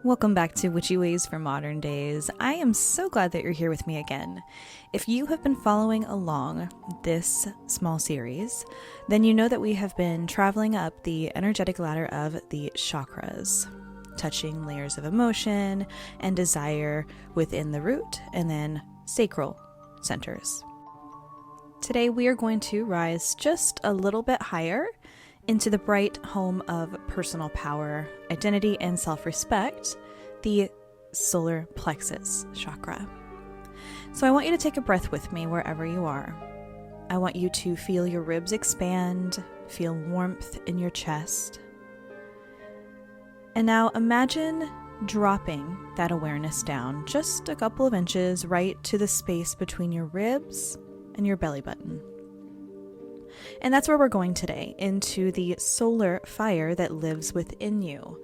Welcome back to Witchy Ways for Modern Days. I am so glad that you're here with me again. If you have been following along this small series, then you know that we have been traveling up the energetic ladder of the chakras, touching layers of emotion and desire within the root and then sacral centers. Today we are going to rise just a little bit higher into the bright home of personal power, identity, and self-respect, the solar plexus chakra. So I want you to take a breath with me wherever you are. I want you to feel your ribs expand, feel warmth in your chest. And now imagine dropping that awareness down just a couple of inches right to the space between your ribs and your belly button. And that's where we're going today, into the solar fire that lives within you,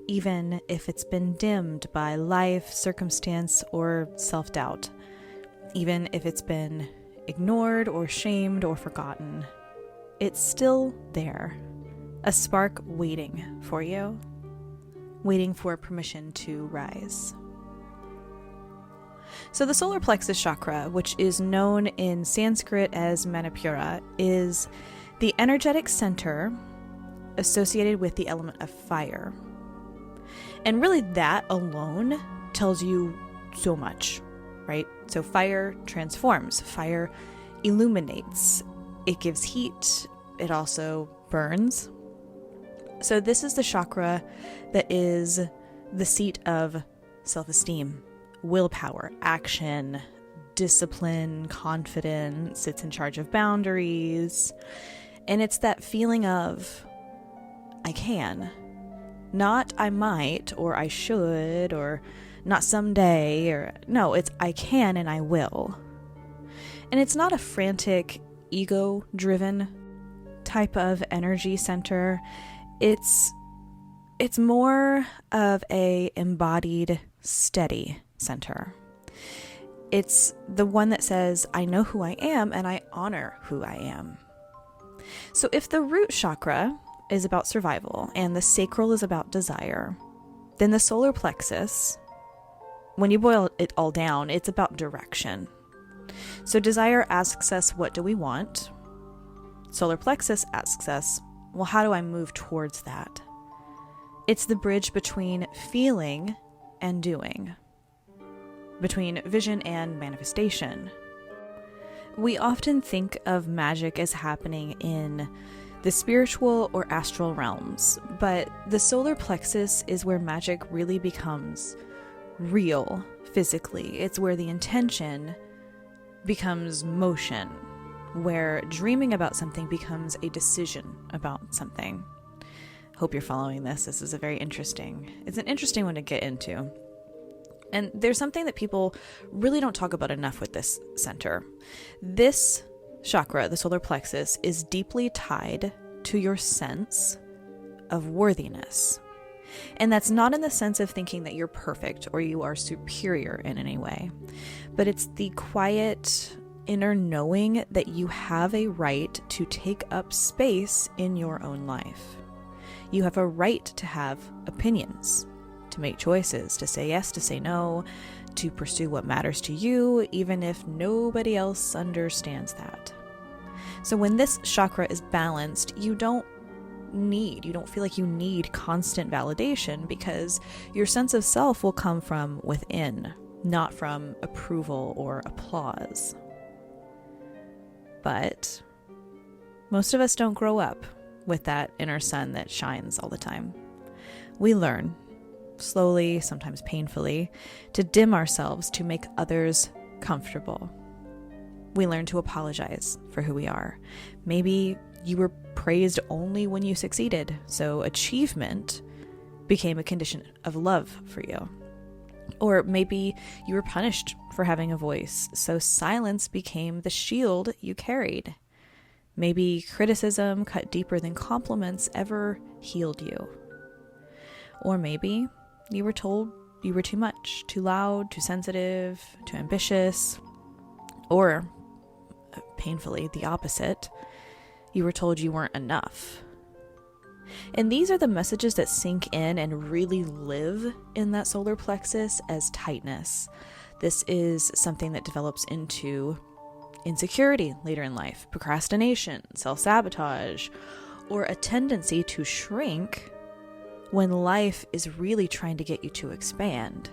even if it's been dimmed by life, circumstance, or self-doubt, even if it's been ignored or shamed or forgotten. It's still there, a spark waiting for you, waiting for permission to rise. So the solar plexus chakra, which is known in Sanskrit as Manipura, is the energetic center associated with the element of fire. And really that alone tells you so much, right? So fire transforms, fire illuminates, it gives heat, it also burns. So this is the chakra that is the seat of self-esteem, willpower, action, discipline, confidence. It's in charge of boundaries. And it's that feeling of, I can. Not I might, or I should, or not someday, or no, it's I can and I will. And it's not a frantic, ego-driven type of energy center. It's more of a embodied, steady center. It's the one that says, I know who I am and I honor who I am. So if the root chakra is about survival and the sacral is about desire, then the solar plexus, when you boil it all down, it's about direction. So desire asks us, what do we want? Solar plexus asks us, well, how do I move towards that? It's the bridge between feeling and doing, between vision and manifestation. We often think of magic as happening in the spiritual or astral realms, but the solar plexus is where magic really becomes real physically. It's where the intention becomes motion, where dreaming about something becomes a decision about something. Hope you're following this. This is it's an interesting one to get into. And there's something that people really don't talk about enough with this center. This chakra, the solar plexus, is deeply tied to your sense of worthiness. And that's not in the sense of thinking that you're perfect or you are superior in any way, but it's the quiet inner knowing that you have a right to take up space in your own life. You have a right to have opinions, to make choices, to say yes, to say no, to pursue what matters to you, even if nobody else understands that. So when this chakra is balanced, you don't feel like you need constant validation, because your sense of self will come from within, not from approval or applause. But most of us don't grow up with that inner sun that shines all the time. We learn, slowly, sometimes painfully, to dim ourselves to make others comfortable. We learn to apologize for who we are. Maybe you were praised only when you succeeded, so achievement became a condition of love for you. Or maybe you were punished for having a voice, so silence became the shield you carried. Maybe criticism cut deeper than compliments ever healed you. Or maybe you were told you were too much, too loud, too sensitive, too ambitious. Or, painfully, the opposite. You were told you weren't enough. And these are the messages that sink in and really live in that solar plexus as tightness. This is something that develops into insecurity later in life, procrastination, self-sabotage, or a tendency to shrink when life is really trying to get you to expand.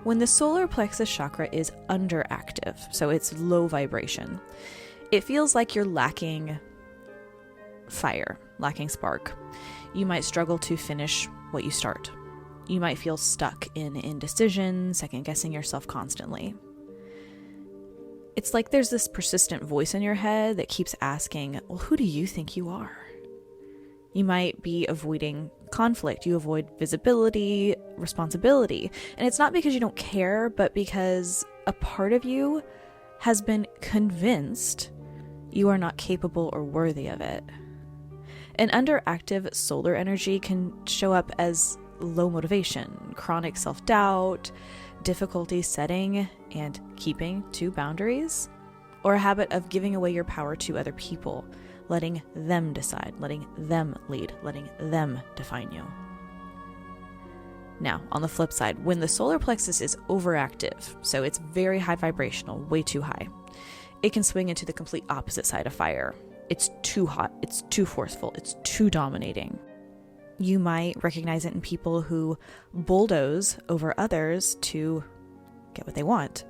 When the solar plexus chakra is underactive, so it's low vibration, it feels like you're lacking fire, lacking spark. You might struggle to finish what you start. You might feel stuck in indecision, second-guessing yourself constantly. It's like there's this persistent voice in your head that keeps asking, well, who do you think you are? You might be avoiding conflict. You avoid visibility, responsibility. And it's not because you don't care, but because a part of you has been convinced you are not capable or worthy of it. An underactive solar energy can show up as low motivation, chronic self-doubt, difficulty setting and keeping to boundaries, or a habit of giving away your power to other people, letting them decide, letting them lead, letting them define you. Now, on the flip side, when the solar plexus is overactive, so it's very high vibrational, way too high, it can swing into the complete opposite side of fire. It's too hot, it's too forceful, it's too dominating. You might recognize it in people who bulldoze over others to get what they want,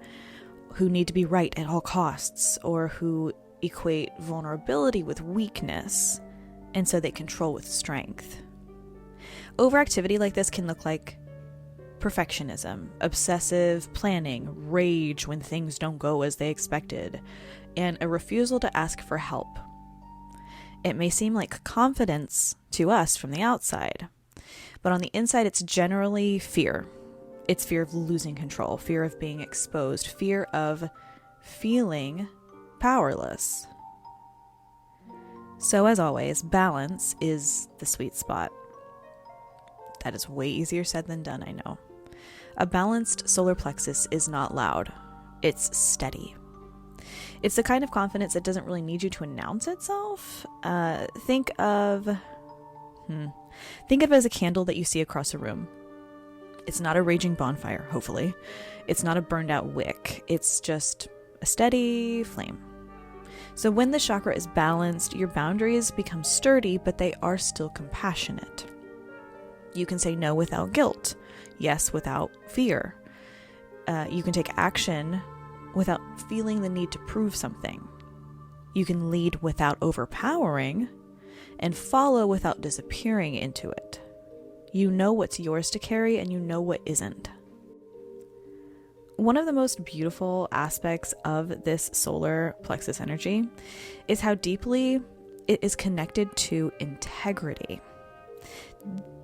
who need to be right at all costs, or who equate vulnerability with weakness, and so they control with strength. Overactivity like this can look like perfectionism, obsessive planning, rage when things don't go as they expected, and a refusal to ask for help. It may seem like confidence to us from the outside, but on the inside it's generally fear. It's fear of losing control, fear of being exposed, fear of feeling powerless. So as always, balance is the sweet spot. That is way easier said than done, I know. A balanced solar plexus is not loud. It's steady. It's the kind of confidence that doesn't really need you to announce itself. Think of it as a candle that you see across a room. It's not a raging bonfire, hopefully. It's not a burned out wick. It's just a steady flame. So when the chakra is balanced, your boundaries become sturdy, but they are still compassionate. You can say no without guilt, yes without fear. You can take action without feeling the need to prove something. You can lead without overpowering and follow without disappearing into it. You know what's yours to carry and you know what isn't. One of the most beautiful aspects of this solar plexus energy is how deeply it is connected to integrity.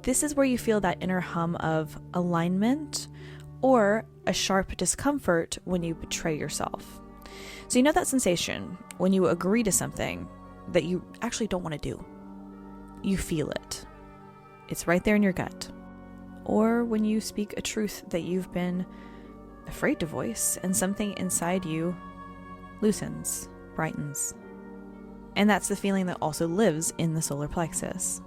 This is where you feel that inner hum of alignment or a sharp discomfort when you betray yourself. So you know that sensation when you agree to something that you actually don't want to do. You feel it. It's right there in your gut. Or when you speak a truth that you've been afraid to voice and something inside you loosens, brightens. And that's the feeling that also lives in the solar plexus.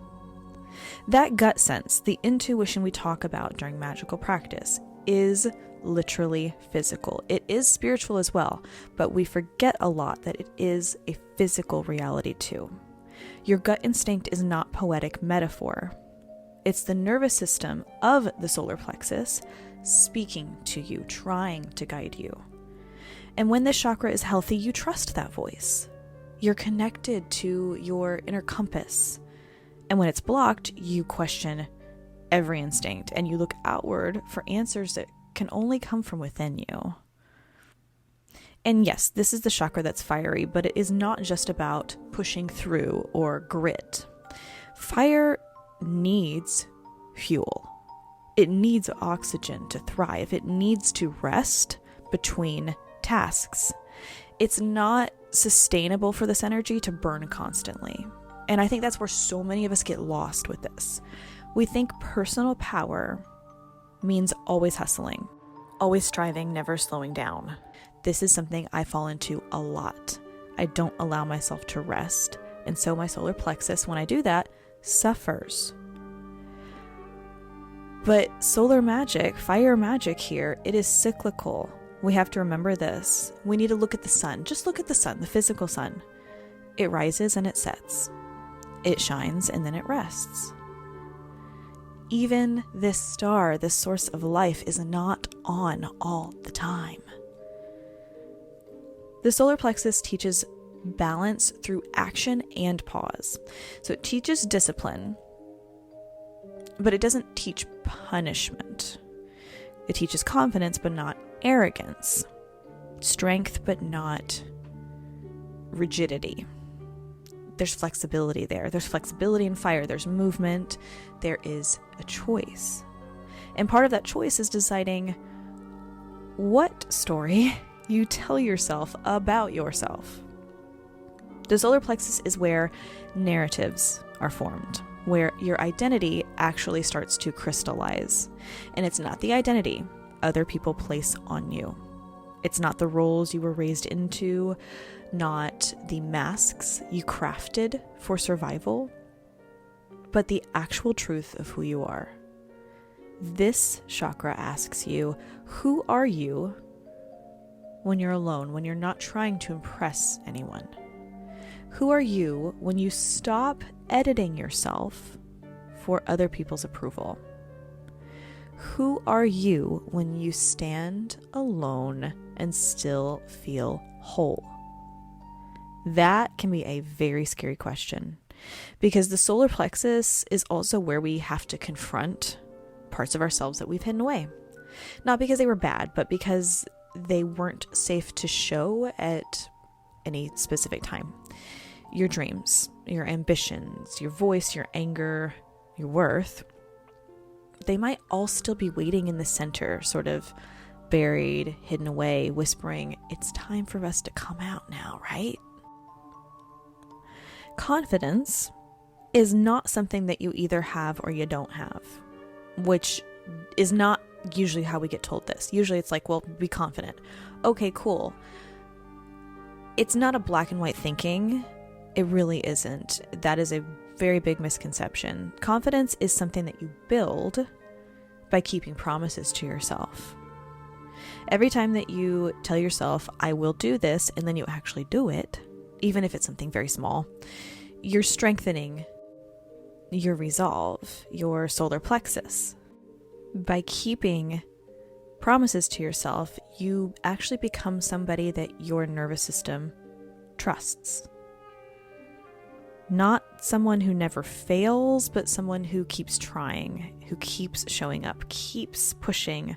That gut sense, the intuition we talk about during magical practice, is literally physical. It is spiritual as well, but we forget a lot that it is a physical reality too. Your gut instinct is not poetic metaphor. It's the nervous system of the solar plexus speaking to you, trying to guide you. And when this chakra is healthy, you trust that voice. You're connected to your inner compass. And when it's blocked, you question every instinct and you look outward for answers that can only come from within you. And yes, this is the chakra that's fiery, but it is not just about pushing through or grit. Fire needs fuel. It needs oxygen to thrive. It needs to rest between tasks. It's not sustainable for this energy to burn constantly. And I think that's where so many of us get lost with this. We think personal power means always hustling, always striving, never slowing down. This is something I fall into a lot. I don't allow myself to rest And so my solar plexus, when I do that, suffers. But solar magic, fire magic here, it is cyclical. We have to remember this. We need to look at the sun. Just look at the sun, the physical sun. It rises and it sets. It shines and then it rests. Even this star, this source of life, is not on all the time. The solar plexus teaches balance through action and pause. So it teaches discipline, but it doesn't teach punishment. It teaches confidence, but not arrogance. Strength, but not rigidity. There's flexibility there. There's flexibility in fire. There's movement. There is a choice. And part of that choice is deciding what story you tell yourself about yourself. The solar plexus is where narratives are formed, where your identity actually starts to crystallize. And it's not the identity other people place on you. It's not the roles you were raised into, not the masks you crafted for survival, but the actual truth of who you are. This chakra asks you, who are you when you're alone, when you're not trying to impress anyone? Who are you when you stop editing yourself for other people's approval? Who are you when you stand alone and still feel whole? That can be a very scary question, because the solar plexus is also where we have to confront parts of ourselves that we've hidden away. Not because they were bad, but because they weren't safe to show at any specific time. Your dreams, your ambitions, your voice, your anger, your worth, they might all still be waiting in the center, sort of buried, hidden away, whispering, it's time for us to come out now, right? Confidence is not something that you either have or you don't have, which is not usually how we get told this. Usually it's like, well, be confident. Okay, cool. It's not a black and white thinking. It really isn't. That is a very big misconception. Confidence is something that you build by keeping promises to yourself. Every time that you tell yourself, I will do this, and then you actually do it, even if it's something very small, you're strengthening your resolve, your solar plexus. By keeping promises to yourself, you actually become somebody that your nervous system trusts. Not someone who never fails, but someone who keeps trying, who keeps showing up, keeps pushing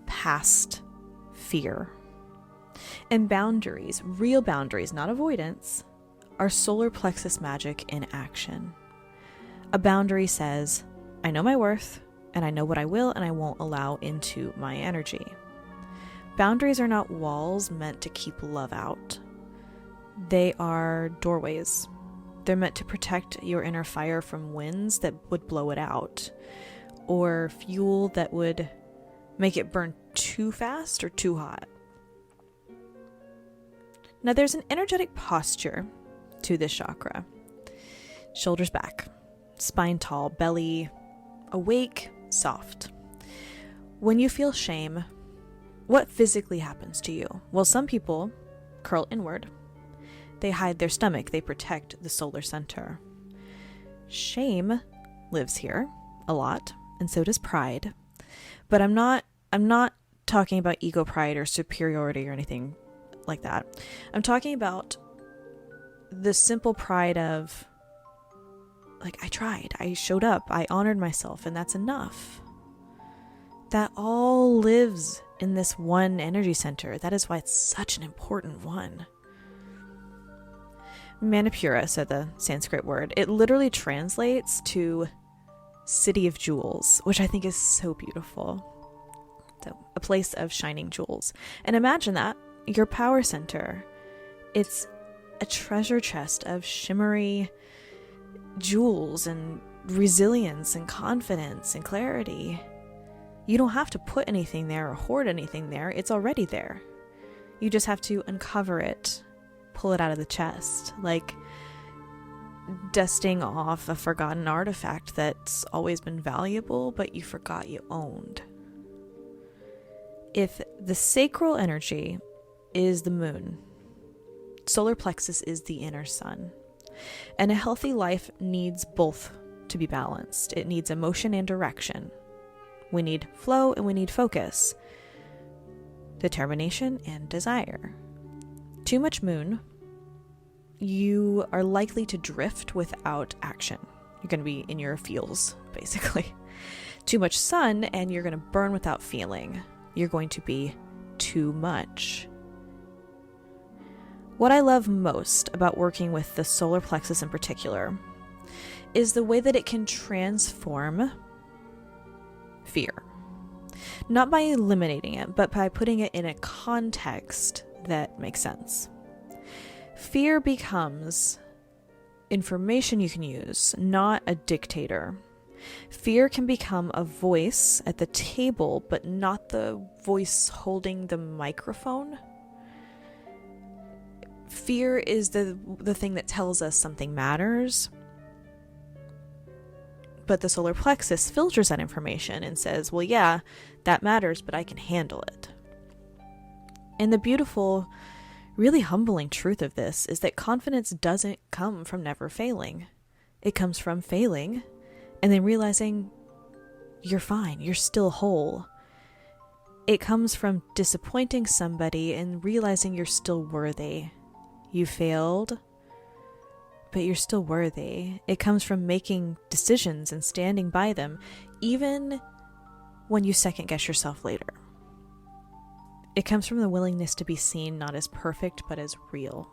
past fear. And boundaries, real boundaries, not avoidance, are solar plexus magic in action. A boundary says, I know my worth, and I know what I will and I won't allow into my energy. Boundaries are not walls meant to keep love out. They are doorways. They're meant to protect your inner fire from winds that would blow it out, or fuel that would make it burn too fast or too hot. Now there's an energetic posture to this chakra. Shoulders back, spine tall, belly awake, soft. When you feel shame, what physically happens to you? Well, some people curl inward. They hide their stomach. They protect the solar center. Shame lives here a lot, and so does pride. But I'm not talking about ego pride or superiority or anything like that. I'm talking about the simple pride of, like, I tried, I showed up, I honored myself, and that's enough. That all lives in this one energy center. That is why it's such an important one. Manipura, said the Sanskrit word. It literally translates to city of jewels, which I think is so beautiful. So, a place of shining jewels. And imagine that, your power center. It's a treasure chest of shimmery jewels and resilience and confidence and clarity. You don't have to put anything there or hoard anything there. It's already there. You just have to uncover it, pull it out of the chest. Like, dusting off a forgotten artifact that's always been valuable, but you forgot you owned. If the sacral energy is the moon, solar plexus is the inner sun. And a healthy life needs both to be balanced. It needs emotion and direction. We need flow and we need focus, determination and desire. Too much moon, you are likely to drift without action. You're going to be in your feels, basically. Too much sun, and you're going to burn without feeling. You're going to be too much. What I love most about working with the solar plexus in particular is the way that it can transform fear. Not by eliminating it, but by putting it in a context that makes sense. Fear becomes information you can use, not a dictator. Fear can become a voice at the table, but not the voice holding the microphone. Fear is the thing that tells us something matters. But the solar plexus filters that information and says, well, yeah, that matters, but I can handle it. And the beautiful, really humbling truth of this is that confidence doesn't come from never failing. It comes from failing and then realizing you're fine, you're still whole. It comes from disappointing somebody and realizing you're still worthy. You failed, but you're still worthy. It comes from making decisions and standing by them, even when you second guess yourself later. It comes from the willingness to be seen not as perfect, but as real.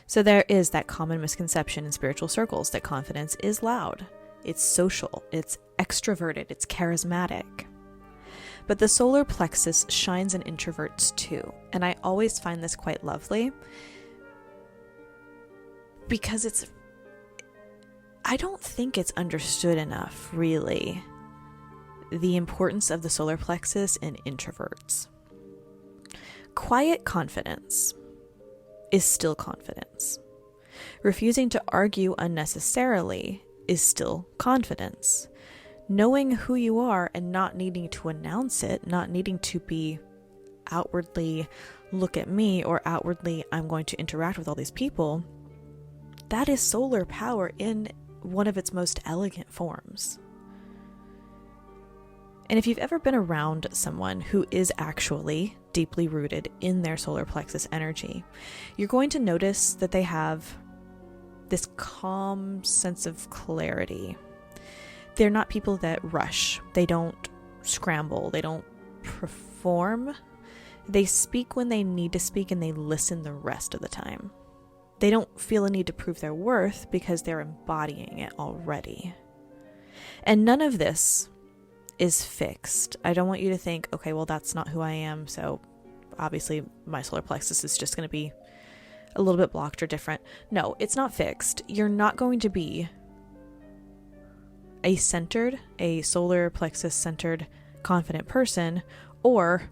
So there is that common misconception in spiritual circles that confidence is loud, it's social, it's extroverted, it's charismatic. But the solar plexus shines in introverts too, and I always find this quite lovely because I don't think it's understood enough, really, the importance of the solar plexus in introverts. Quiet confidence is still confidence. Refusing to argue unnecessarily is still confidence. Knowing who you are and not needing to announce it, not needing to be outwardly, look at me, or outwardly, I'm going to interact with all these people, that is solar power in one of its most elegant forms. And if you've ever been around someone who is actually deeply rooted in their solar plexus energy, you're going to notice that they have this calm sense of clarity. They're not people that rush. They don't scramble. They don't perform. They speak when they need to speak and they listen the rest of the time. They don't feel a need to prove their worth because they're embodying it already. And none of this is fixed. I don't want you to think, okay, well, that's not who I am, so obviously my solar plexus is just going to be a little bit blocked or different. No, it's not fixed. You're not going to be a solar plexus centered, confident person, or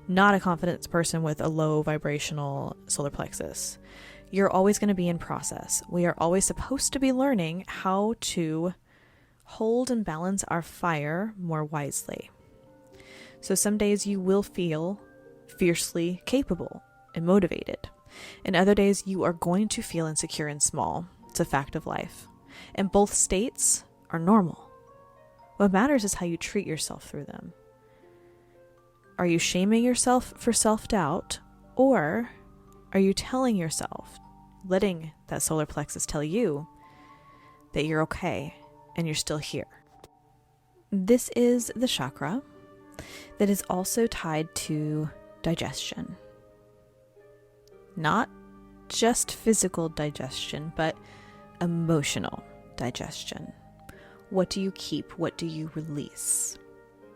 not a confident person with a low vibrational solar plexus. You're always going to be in process. We are always supposed to be learning how to hold and balance our fire more wisely. So some days you will feel fiercely capable and motivated. And other days you are going to feel insecure and small. It's a fact of life. And both states are normal. What matters is how you treat yourself through them. Are you shaming yourself for self-doubt, or are you telling yourself, letting that solar plexus tell you that you're okay and you're still here? This is the chakra that is also tied to digestion. Not just physical digestion, but emotional digestion. What do you keep? What do you release?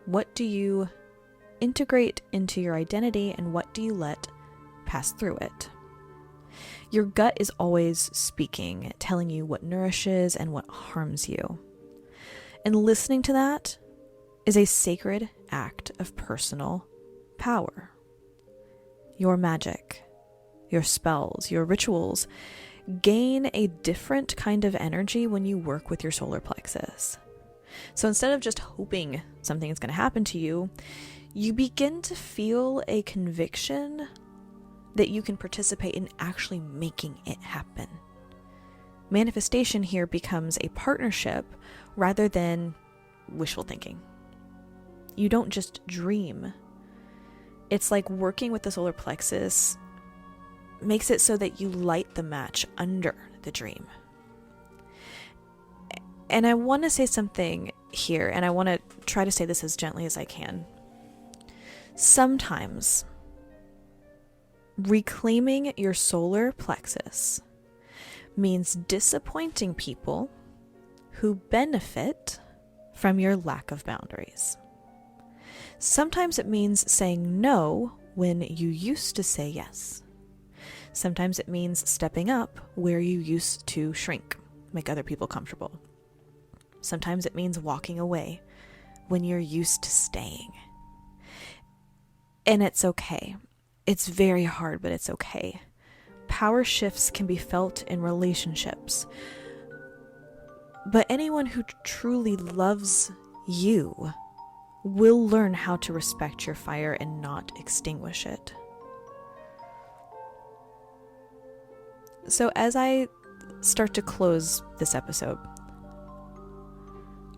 What do you integrate into your identity, and what do you let pass through it? Your gut is always speaking, telling you what nourishes and what harms you. And listening to that is a sacred act of personal power. Your magic your spells, your rituals gain a different kind of energy when you work with your solar plexus. So instead of just hoping something is going to happen to you, you begin to feel a conviction that you can participate in actually making it happen. Manifestation here becomes a partnership rather than wishful thinking. You don't just dream. It's like working with the solar plexus makes it so that you light the match under the dream. And I want to say something here, and I want to try to say this as gently as I can. Sometimes reclaiming your solar plexus means disappointing people who benefit from your lack of boundaries. Sometimes it means saying no when you used to say yes. Sometimes it means stepping up where you used to shrink, make other people comfortable. Sometimes it means walking away when you're used to staying. And it's okay. It's very hard, but it's okay. Power shifts can be felt in relationships. But anyone who truly loves you will learn how to respect your fire and not extinguish it. So as I start to close this episode,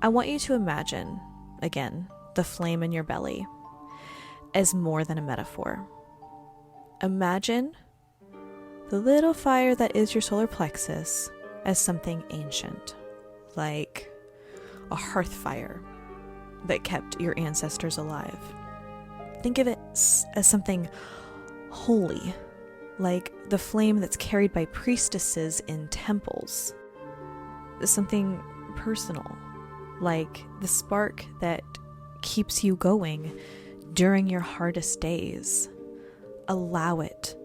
I want you to imagine, again, the flame in your belly as more than a metaphor. Imagine the little fire that is your solar plexus as something ancient, like a hearth fire that kept your ancestors alive. Think of it as something holy, like the flame that's carried by priestesses in temples. Something personal, like the spark that keeps you going during your hardest days. Allow it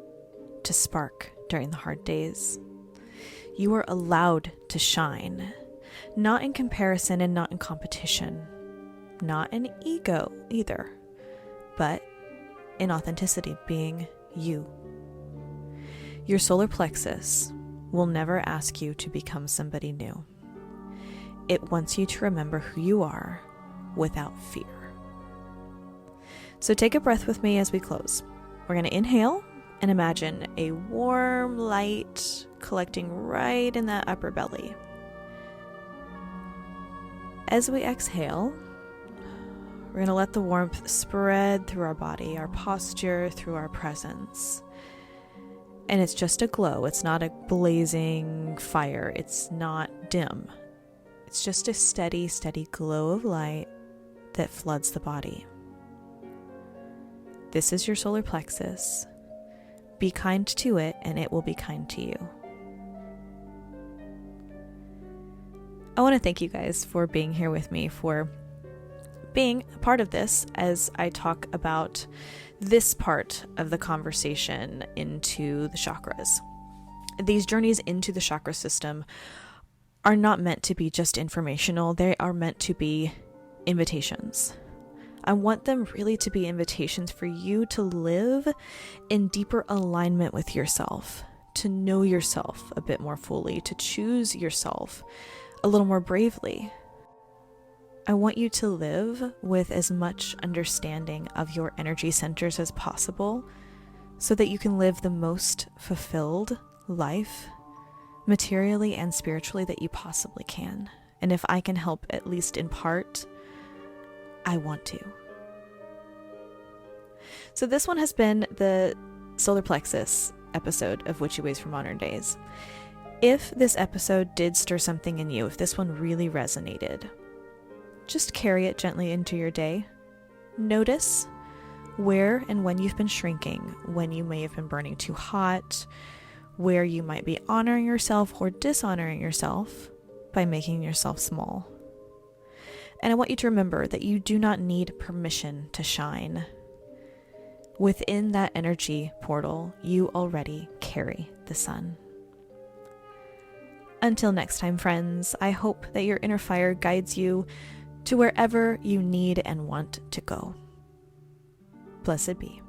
to spark during the hard days. You are allowed to shine, not in comparison and not in competition, not in ego either, but in authenticity, being you. Your solar plexus will never ask you to become somebody new. It wants you to remember who you are without fear. So take a breath with me as we close. We're going to inhale and imagine a warm light collecting right in that upper belly. As we exhale, we're going to let the warmth spread through our body, our posture, through our presence. And it's just a glow. It's not a blazing fire. It's not dim. It's just a steady, steady glow of light that floods the body. This is your solar plexus. Be kind to it, and it will be kind to you. I want to thank you guys for being here with me, for being a part of this as I talk about this part of the conversation into the chakras. These journeys into the chakra system are not meant to be just informational. They are meant to be invitations. I want them really to be invitations for you to live in deeper alignment with yourself, to know yourself a bit more fully, to choose yourself a little more bravely. I want you to live with as much understanding of your energy centers as possible so that you can live the most fulfilled life, materially and spiritually, that you possibly can. And if I can help, at least in part, I want to. So this one has been the solar plexus episode of Witchy Ways for Modern Days. If this episode did stir something in you, if this one really resonated, just carry it gently into your day. Notice where and when you've been shrinking, when you may have been burning too hot, where you might be honoring yourself or dishonoring yourself by making yourself small. And I want you to remember that you do not need permission to shine. Within that energy portal, you already carry the sun. Until next time, friends, I hope that your inner fire guides you to wherever you need and want to go. Blessed be.